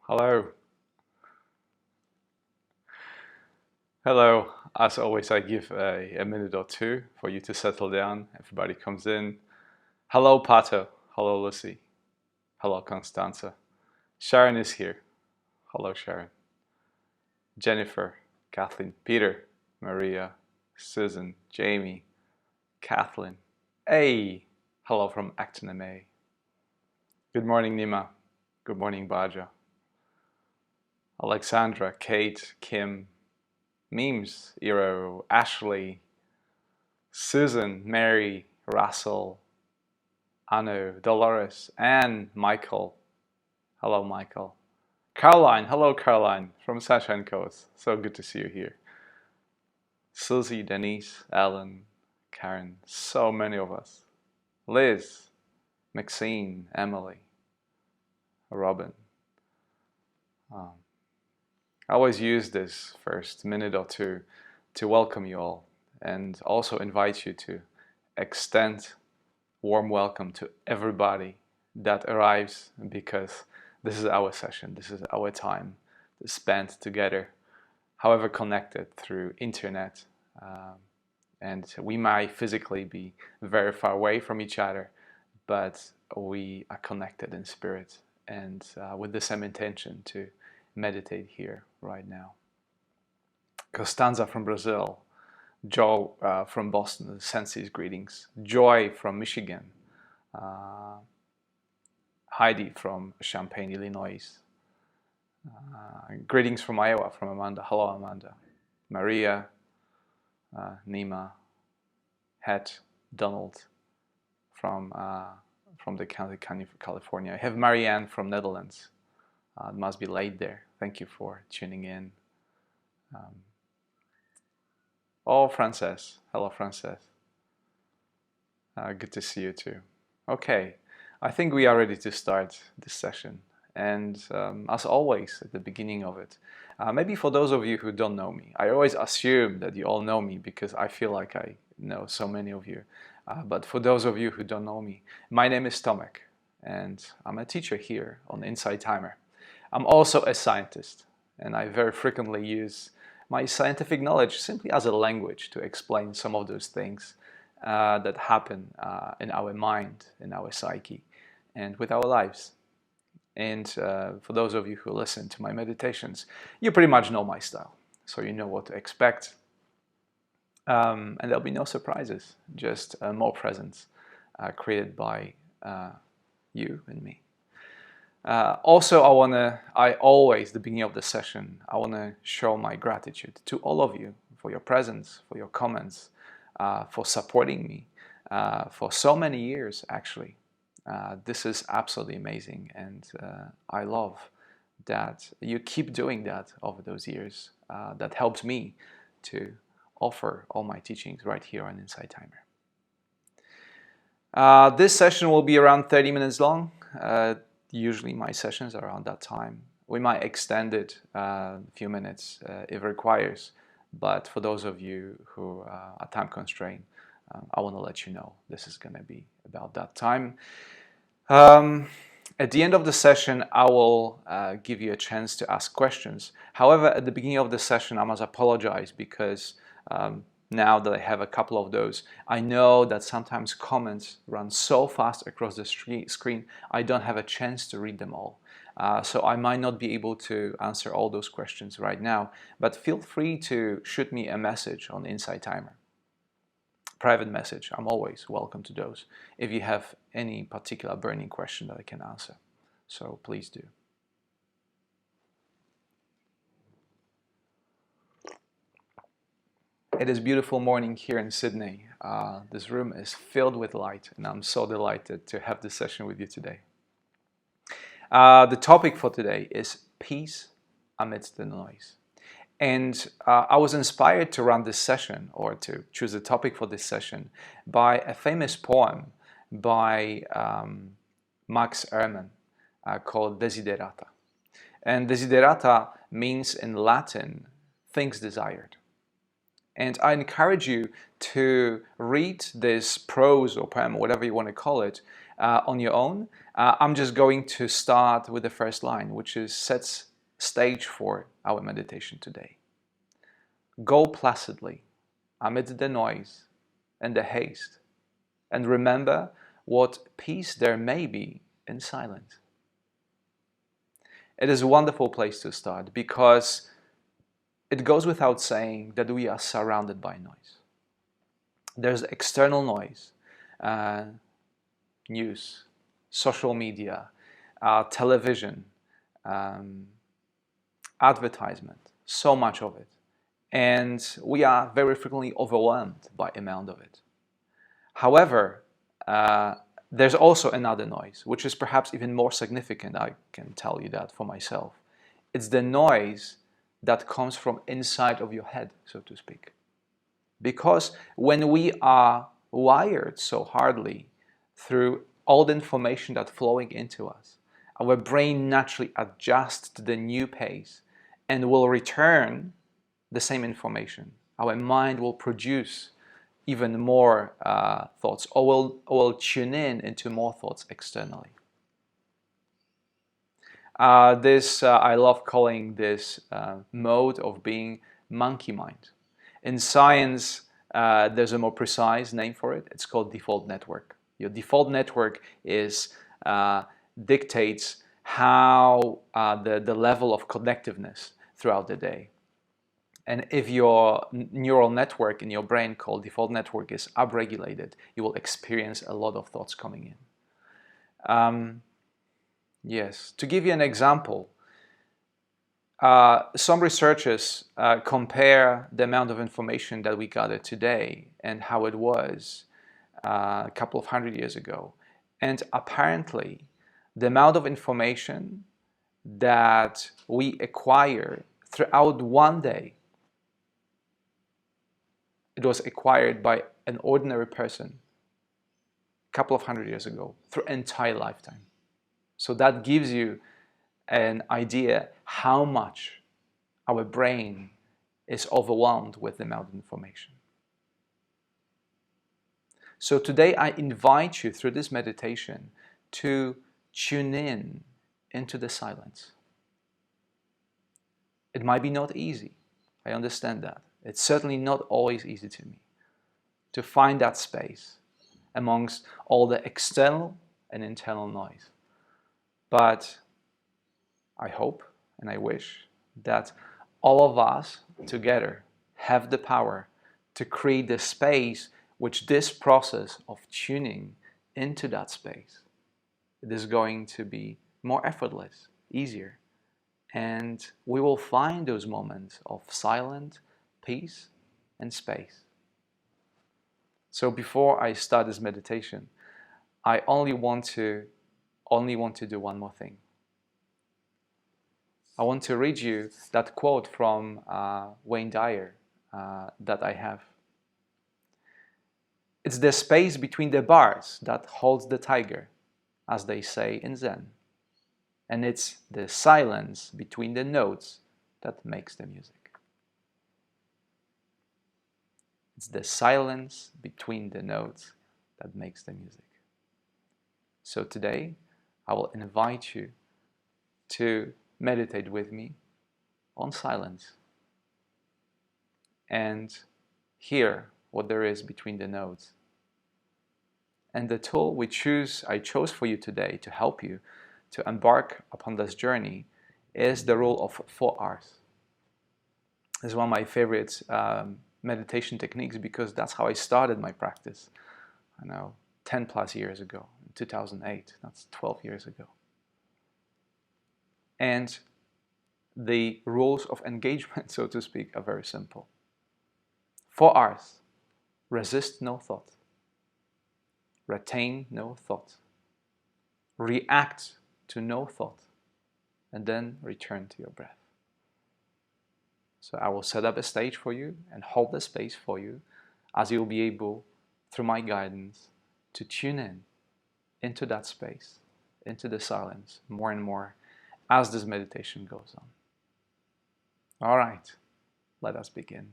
Hello. Hello. As always, I give a minute or two for you to settle down. Everybody comes in. Hello, Pato. Hello, Lucy. Hello, Constanza. Sharon is here. Hello, Sharon. Jennifer, Kathleen, Peter, Maria, Susan, Jamie, Kathleen. Hey. Hello from Acton MA. Good morning, Nima. Good morning, Baja. Alexandra, Kate, Kim, Memes, Iro, Ashley, Susan, Mary, Russell, Anu, Dolores, and Michael. Hello, Michael. Caroline, hello, Caroline, from Sunshine Coast. So good to see you here. Susie, Denise, Ellen, Karen, so many of us. Liz, Maxine, Emily, Robin. I always use this first minute or two to welcome you all and also invite you to extend warm welcome to everybody that arrives, because this is our session, this is our time spent together, however connected through internet, and we might physically be very far away from each other, but we are connected in spirit and with the same intention to meditate here right now. Costanza from Brazil, Joe from Boston sends his greetings, Joy from Michigan, Heidi from Champaign, Illinois, greetings from Iowa from Amanda. Hello, Amanda. Maria, Nima, Het, Donald from the county of California. I have Marianne from Netherlands. It must be late there. Thank you for tuning in. Frances. Hello, Frances. Good to see you too. Okay, I think we are ready to start this session. And as always, at the beginning of it, maybe for those of you who don't know me, I always assume that you all know me because I feel like I know so many of you. But for those of you who don't know me, my name is Tomek, and I'm a teacher here on Insight Timer. I'm also a scientist, and I very frequently use my scientific knowledge simply as a language to explain some of those things that happen in our mind, in our psyche, and with our lives. And for those of you who listen to my meditations, you pretty much know my style, so you know what to expect. And there'll be no surprises, just more presence created by you and me. Also, I always, the beginning of the session, I want to show my gratitude to all of you for your presence, for your comments, for supporting me for so many years, actually. This is absolutely amazing, and I love that you keep doing that over those years. That helps me to offer all my teachings right here on Insight Timer. This session will be around 30 minutes long. Usually my sessions are around that time. We might extend it a few minutes if requires, but for those of you who are time constrained, I want to let you know this is going to be about that time. At the end of the session, I will give you a chance to ask questions. However, at the beginning of the session, I must apologize because now that I have a couple of those, I know that sometimes comments run so fast across the screen, I don't have a chance to read them all. So I might not be able to answer all those questions right now, but feel free to shoot me a message on Insight Timer. Private message, I'm always welcome to those if you have any particular burning question that I can answer. So please do. It is a beautiful morning here in Sydney. This room is filled with light, and I'm so delighted to have this session with you today. The topic for today is peace amidst the noise. And I was inspired to run this session, or to choose a topic for this session, by a famous poem by Max Ehrmann called Desiderata. And desiderata means in Latin, things desired. And I encourage you to read this prose or poem, whatever you want to call it, on your own. I'm just going to start with the first line, which is sets stage for our meditation today. Go placidly amid the noise and the haste, and remember what peace there may be in silence. It is a wonderful place to start because it goes without saying that we are surrounded by noise. There's external noise, news, social media, television, advertisement, so much of it. And we are very frequently overwhelmed by the amount of it. However, there's also another noise, which is perhaps even more significant. I can tell you that for myself. It's the noise that comes from inside of your head, so to speak. Because when we are wired so hardly through all the information that's flowing into us, our brain naturally adjusts to the new pace and will return the same information. Our mind will produce even more thoughts, or will tune in into more thoughts externally. I love calling this mode of being monkey mind. In science, there's a more precise name for it. It's called default network. Your default network dictates how the level of connectiveness throughout the day. And if your neural network in your brain called default network is upregulated, you will experience a lot of thoughts coming in. Yes, to give you an example, some researchers compare the amount of information that we gather today and how it was a couple of 100 years ago. And apparently, the amount of information that we acquire throughout one day, it was acquired by an ordinary person a couple of 100 years ago through an entire lifetime. So that gives you an idea how much our brain is overwhelmed with the amount of information. So today I invite you through this meditation to tune in into the silence. It might be not easy. I understand that. It's certainly not always easy to me to find that space amongst all the external and internal noise. But I hope and I wish that all of us together have the power to create the space which this process of tuning into that space, it is going to be more effortless, easier. And we will find those moments of silent peace and space. So before I start this meditation, I only want to do one more thing. I want to read you that quote from Wayne Dyer that I have. It's the space between the bars that holds the tiger, as they say in Zen. And it's the silence between the notes that makes the music. It's the silence between the notes that makes the music. So today, I will invite you to meditate with me on silence and hear what there is between the notes. And the tool I chose for you today to help you to embark upon this journey is the rule of 4 R's. It's one of my favorite meditation techniques because that's how I started my practice, 10 plus years ago, in 2008, that's 12 years ago. And the rules of engagement, so to speak, are very simple. 4 R's. Resist no thought. Retain no thought. React to no thought. And then return to your breath. So I will set up a stage for you and hold the space for you as you'll be able, through my guidance, to tune in into that space, into the silence more and more as this meditation goes on. All right, let us begin.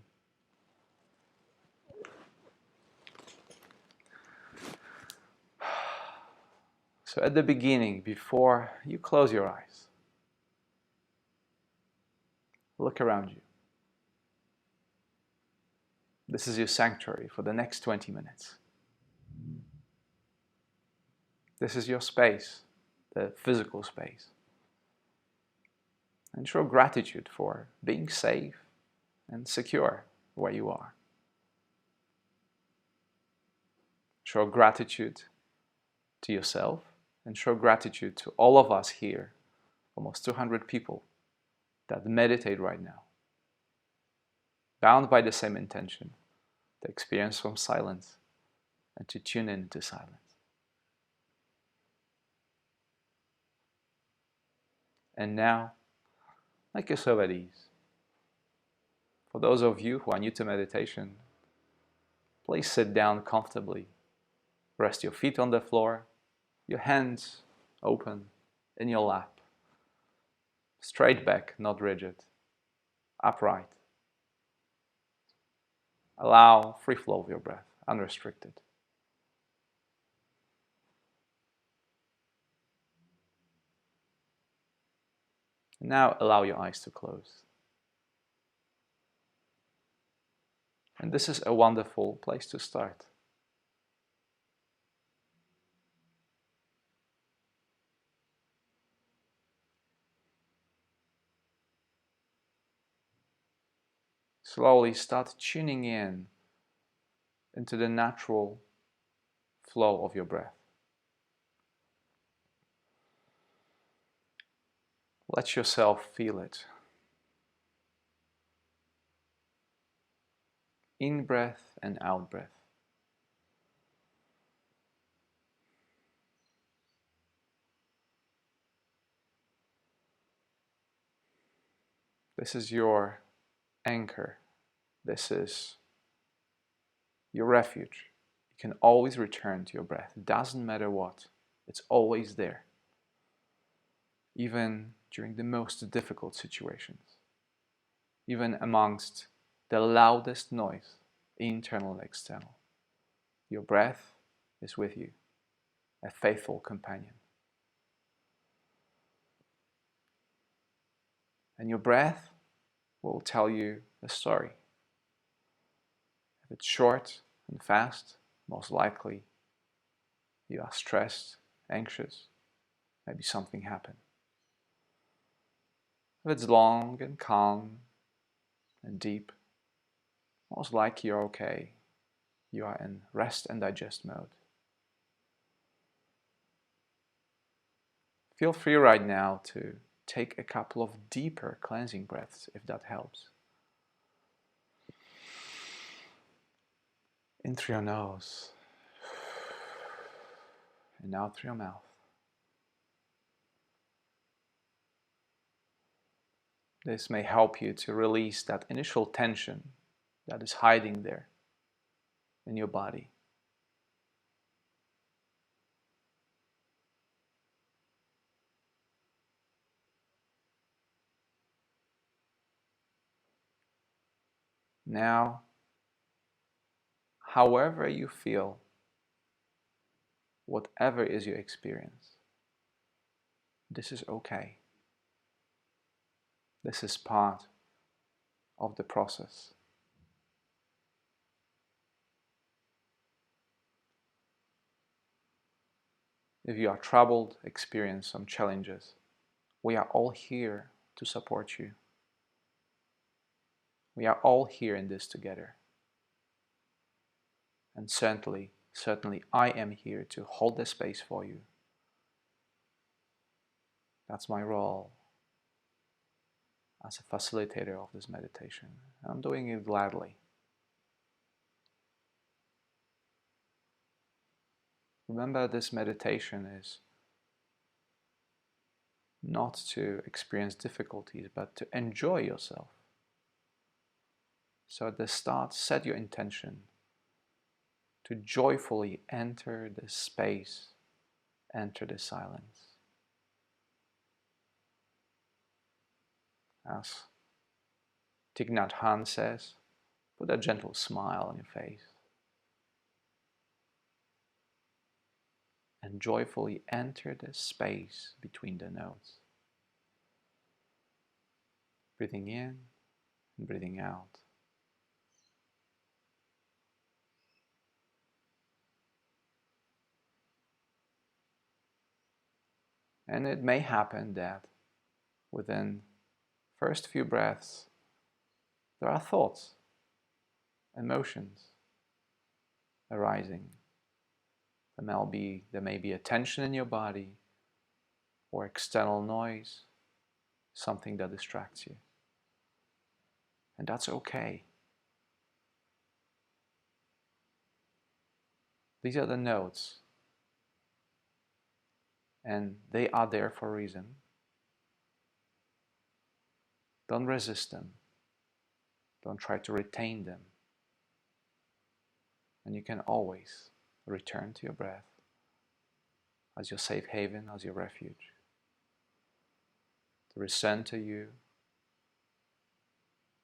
So at the beginning, before you close your eyes, look around you. This is your sanctuary for the next 20 minutes. This is your space, the physical space. And show gratitude for being safe and secure where you are. Show gratitude to yourself and show gratitude to all of us here, almost 200 people that meditate right now, bound by the same intention, to experience some silence and to tune into silence. And now, make yourself at ease. For those of you who are new to meditation, please sit down comfortably. Rest your feet on the floor, your hands open in your lap. Straight back, not rigid. Upright. Allow free flow of your breath, unrestricted. And now allow your eyes to close. And this is a wonderful place to start. Slowly start tuning in into the natural flow of your breath. Let yourself feel it. In breath and out breath. This is your anchor. This is your refuge. You can always return to your breath. It doesn't matter what. It's always there. Even during the most difficult situations. Even amongst the loudest noise, internal and external. Your breath is with you, a faithful companion. And your breath will tell you a story. If it's short and fast, most likely you are stressed, anxious, maybe something happened. If it's long and calm and deep, most likely you're okay. You are in rest and digest mode. Feel free right now to take a couple of deeper cleansing breaths if that helps. In through your nose and out through your mouth. This may help you to release that initial tension that is hiding there in your body. Now, however you feel, whatever is your experience, this is okay. This is part of the process. If you are troubled, experience some challenges, we are all here to support you. We are all here in this together. And certainly I am here to hold the space for you. That's my role as a facilitator of this meditation. I'm doing it gladly. Remember, this meditation is not to experience difficulties, but to enjoy yourself. So at the start, set your intention to joyfully enter this space, enter the silence. As Thich Nhat Hanh says, put a gentle smile on your face. and joyfully enter the space between the notes. Breathing in and breathing out. And it may happen that within first few breaths, there are thoughts, emotions arising. There may be a tension in your body or external noise, something that distracts you. And that's okay. These are the notes, and they are there for a reason. Don't resist them. Don't try to retain them. And you can always return to your breath as your safe haven, as your refuge, to recenter you,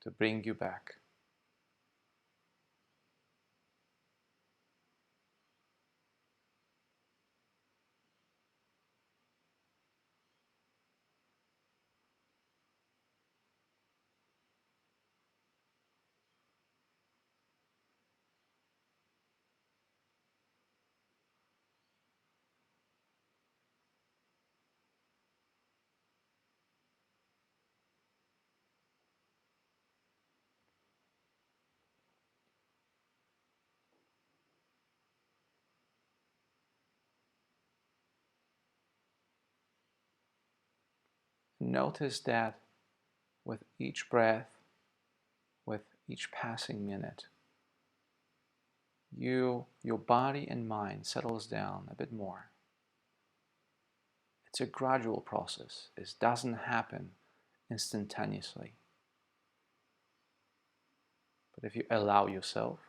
to bring you back. Notice that with each breath, with each passing minute, your body and mind settles down a bit more. It's a gradual process. It doesn't happen instantaneously. But if you allow yourself,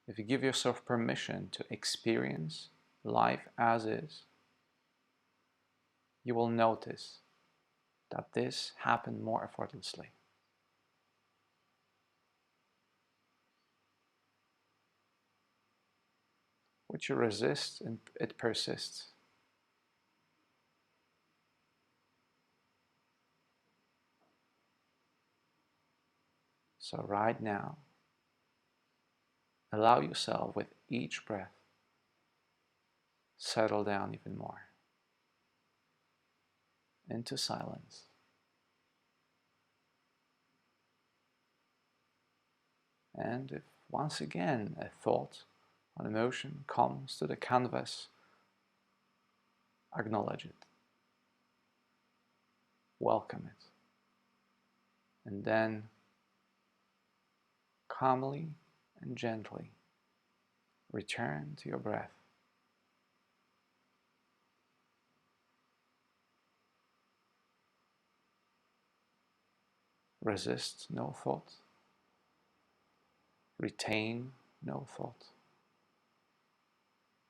if you give yourself permission to experience life as is, you will notice that this happened more effortlessly. What you resist, and it persists. So right now, allow yourself with each breath, settle down even more into silence. And if once again a thought, an emotion comes to the canvas, acknowledge it, welcome it, and then calmly and gently return to your breath. Resist no thought, retain no thought,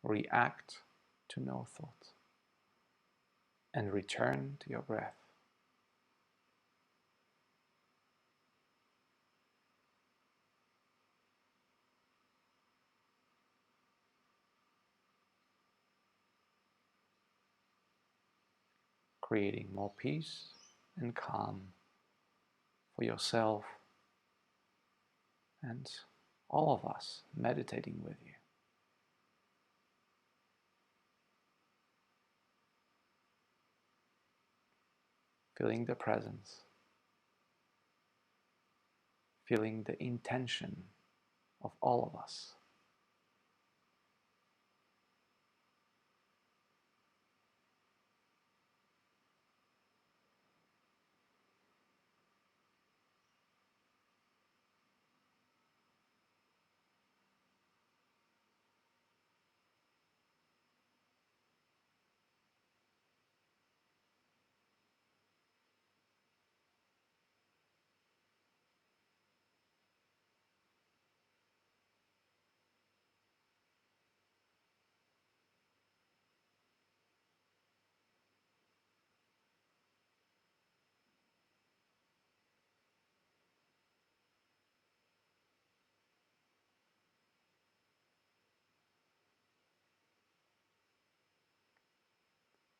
react to no thought, and return to your breath. Creating more peace and calm for yourself and all of us meditating with you. Feeling the presence, feeling the intention of all of us.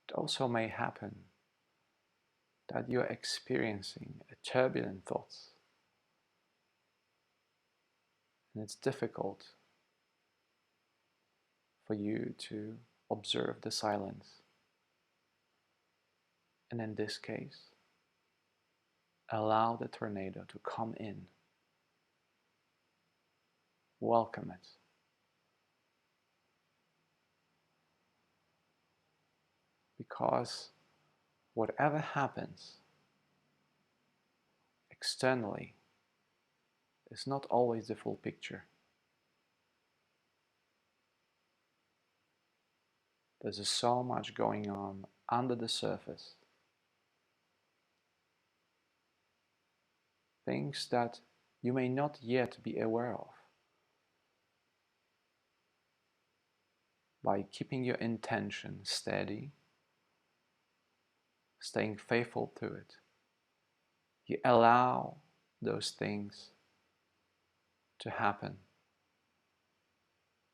It also may happen that you're experiencing a turbulent thoughts, and it's difficult for you to observe the silence. And in this case, allow the tornado to come in. Welcome it. Because whatever happens externally is not always the full picture. There's so much going on under the surface. Things that you may not yet be aware of. By keeping your intention steady, staying faithful to it, you allow those things to happen.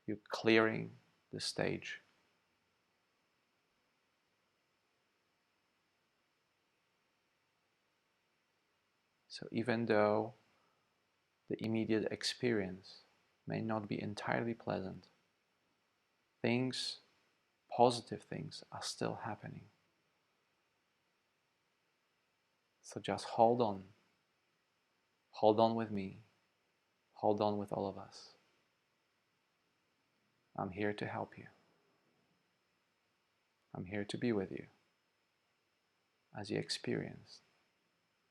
You're clearing the stage. So even though the immediate experience may not be entirely pleasant, things, positive things, are still happening. So just hold on. Hold on with me. Hold on with all of us. I'm here to help you. I'm here to be with you as you experience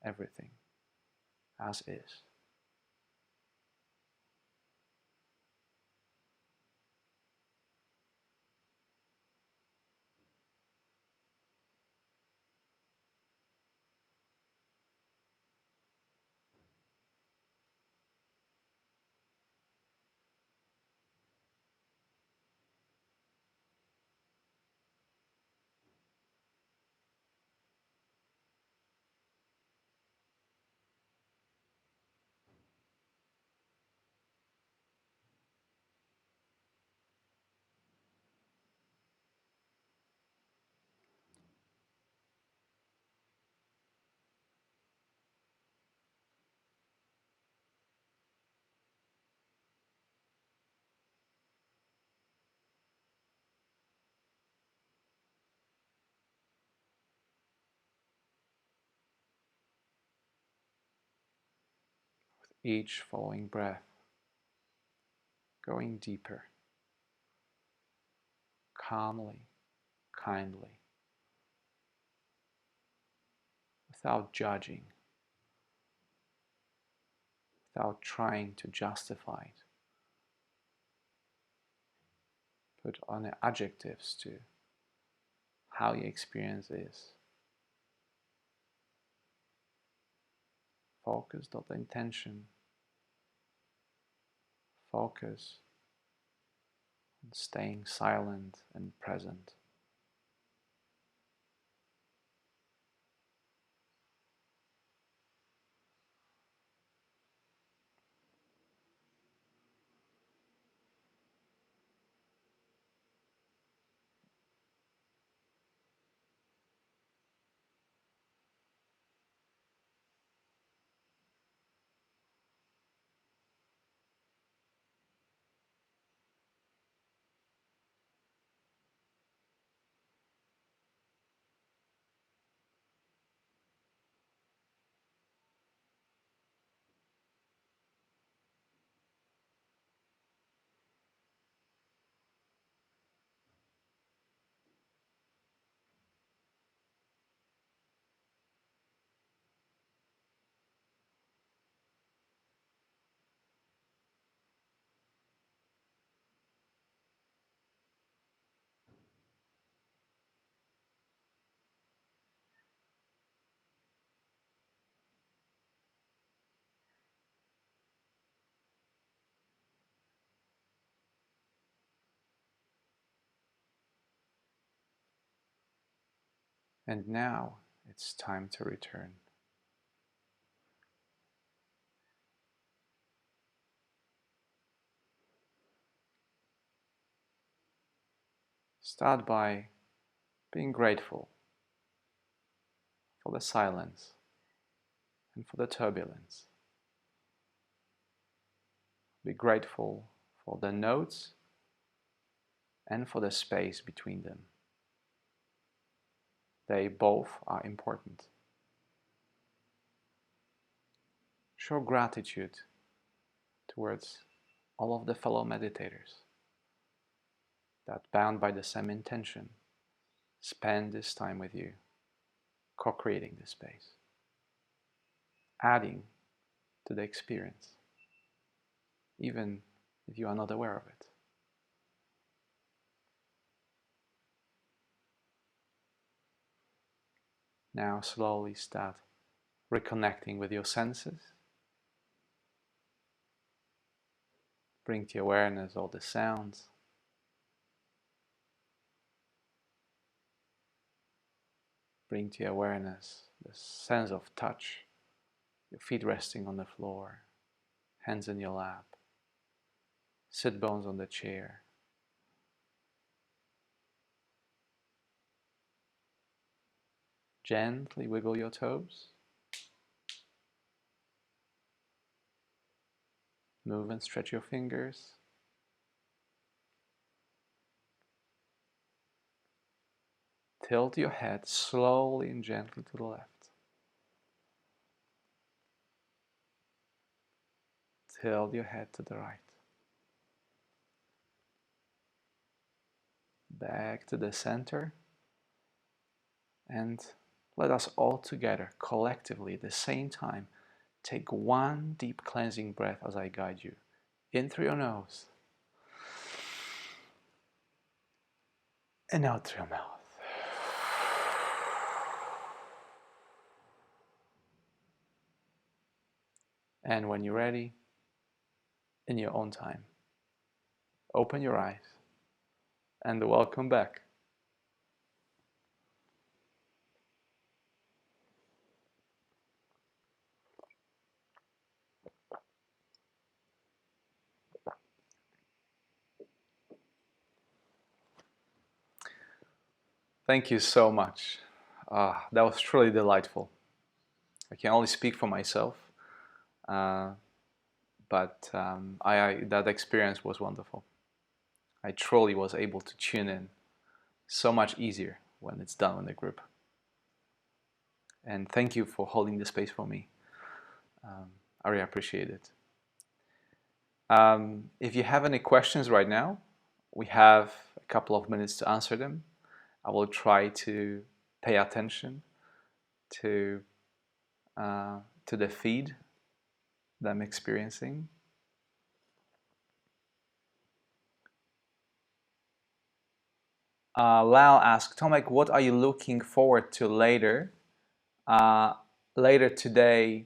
everything as is. Each following breath, going deeper, calmly, kindly, without judging, without trying to justify it. Put on adjectives to how your experience is. Focus on the intention. Focus on staying silent and present. And now it's time to return. Start by being grateful for the silence and for the turbulence. Be grateful for the notes and for the space between them. They both are important. Show gratitude towards all of the fellow meditators that, bound by the same intention, spend this time with you, co-creating this space, adding to the experience, even if you are not aware of it. Now slowly start reconnecting with your senses. Bring to awareness all the sounds. Bring to awareness the sense of touch, your feet resting on the floor, hands in your lap, sit bones on the chair. Gently wiggle your toes. Move and stretch your fingers. Tilt your head slowly and gently to the left. Tilt your head to the right. Back to the center. And let us all together, collectively, at the same time, take one deep cleansing breath as I guide you. In through your nose. And out through your mouth. And when you're ready, in your own time, open your eyes and welcome back. Thank you so much. That was truly delightful. I can only speak for myself, but that experience was wonderful. I truly was able to tune in so much easier when it's done in a group. And thank you for holding the space for me. I really appreciate it. If you have any questions right now, we have a couple of minutes to answer them. I will try to pay attention to the feed that I'm experiencing. Lau asks, Tomek, what are you looking forward to later today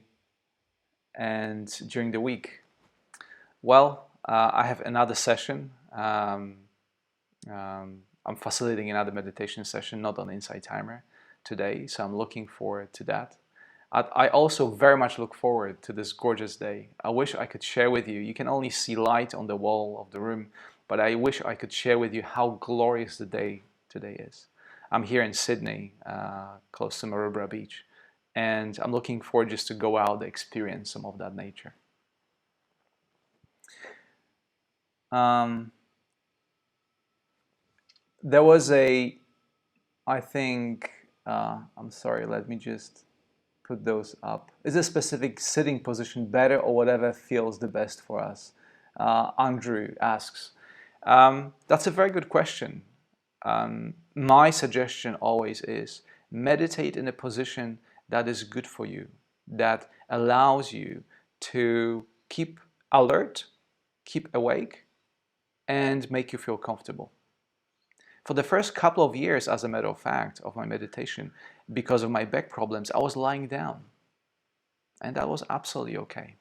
and during the week? Well, I have another session. I'm facilitating another meditation session, not on Insight Timer today, so I'm looking forward to that. I also very much look forward to this gorgeous day. I wish I could share with you. You can only see light on the wall of the room, but I wish I could share with you how glorious the day today is. I'm here in Sydney, close to Maroubra Beach, and I'm looking forward just to go out and experience some of that nature. There was I think, I'm sorry, let me just put those up. Is a specific sitting position better or whatever feels the best for us? Andrew asks. That's a very good question. My suggestion always is meditate in a position that is good for you, that allows you to keep alert, keep awake, and make you feel comfortable. For the first couple of years, as a matter of fact, of my meditation, because of my back problems, I was lying down. And that was absolutely okay.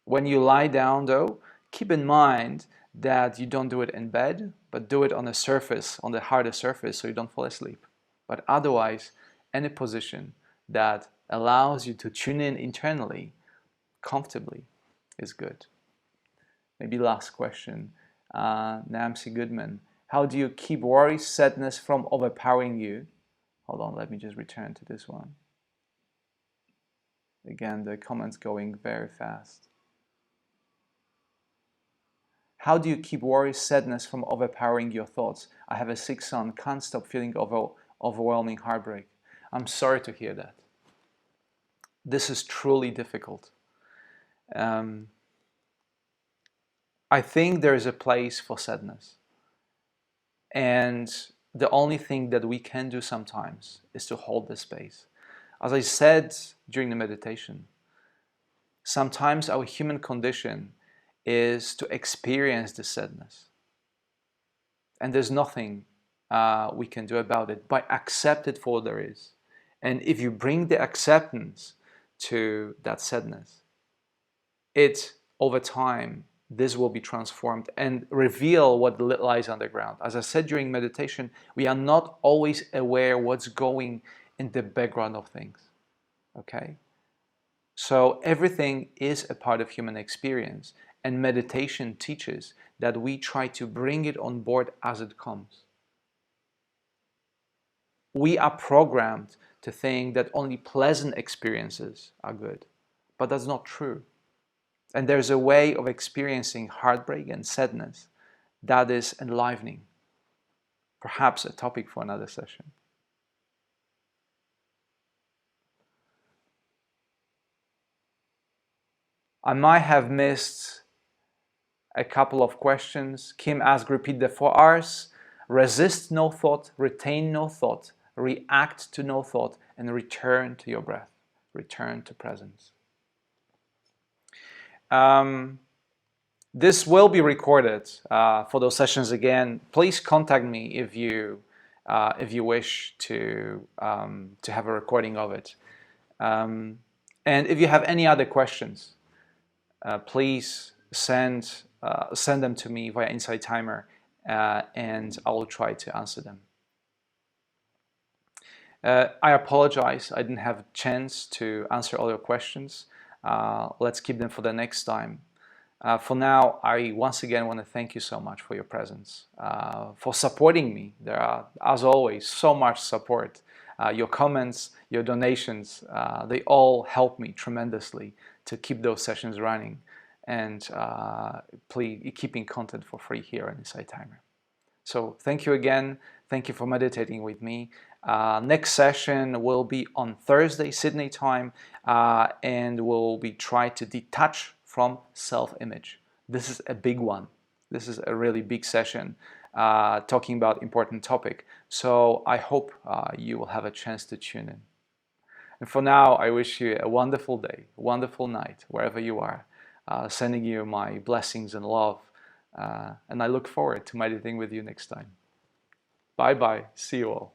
When you lie down, though, keep in mind that you don't do it in bed, but do it on a surface, on the harder surface, so you don't fall asleep. But otherwise, any position that allows you to tune in internally, comfortably, is good. Maybe last question. Nancy Goodman. How do you keep worry, sadness from overpowering you? Hold on, let me just return to this one. Again, the comments going very fast. How do you keep worry, sadness from overpowering your thoughts? I have a sick son, can't stop feeling overwhelming heartbreak. I'm sorry to hear that. This is truly difficult. I think there is a place for sadness. And the only thing that we can do sometimes is to hold the space. As I said during the meditation, sometimes our human condition is to experience the sadness. And there's nothing we can do about it, but accept it for what there is. And if you bring the acceptance to that sadness, it, over time, this will be transformed and reveal what lies underground. As I said during meditation, we are not always aware what's going in the background of things. Okay? So everything is a part of human experience, and meditation teaches that we try to bring it on board as it comes. We are programmed to think that only pleasant experiences are good, but that's not true. And there's a way of experiencing heartbreak and sadness that is enlivening. Perhaps a topic for another session. I might have missed a couple of questions. Kim asked, repeat the 4 Rs. Resist no thought, retain no thought, react to no thought, and return to your breath. Return to presence. This will be recorded for those sessions again. Please contact me if you wish to have a recording of it. And if you have any other questions, please send them to me via Insight Timer, and I will try to answer them. I apologize, I didn't have a chance to answer all your questions. Let's keep them for the next time. For now, I once again want to thank you so much for your presence, for supporting me. There are, as always, so much support. Your comments, your donations, they all help me tremendously to keep those sessions running and keeping content for free here on Insight Timer. So thank you again. Thank you for meditating with me. Next session will be on Thursday, Sydney time, and we'll be trying to detach from self-image. This is a big one. This is a really big session talking about important topic. So I hope you will have a chance to tune in. And for now, I wish you a wonderful day, wonderful night, wherever you are. Sending you my blessings and love. And I look forward to meditating with you next time. Bye-bye. See you all.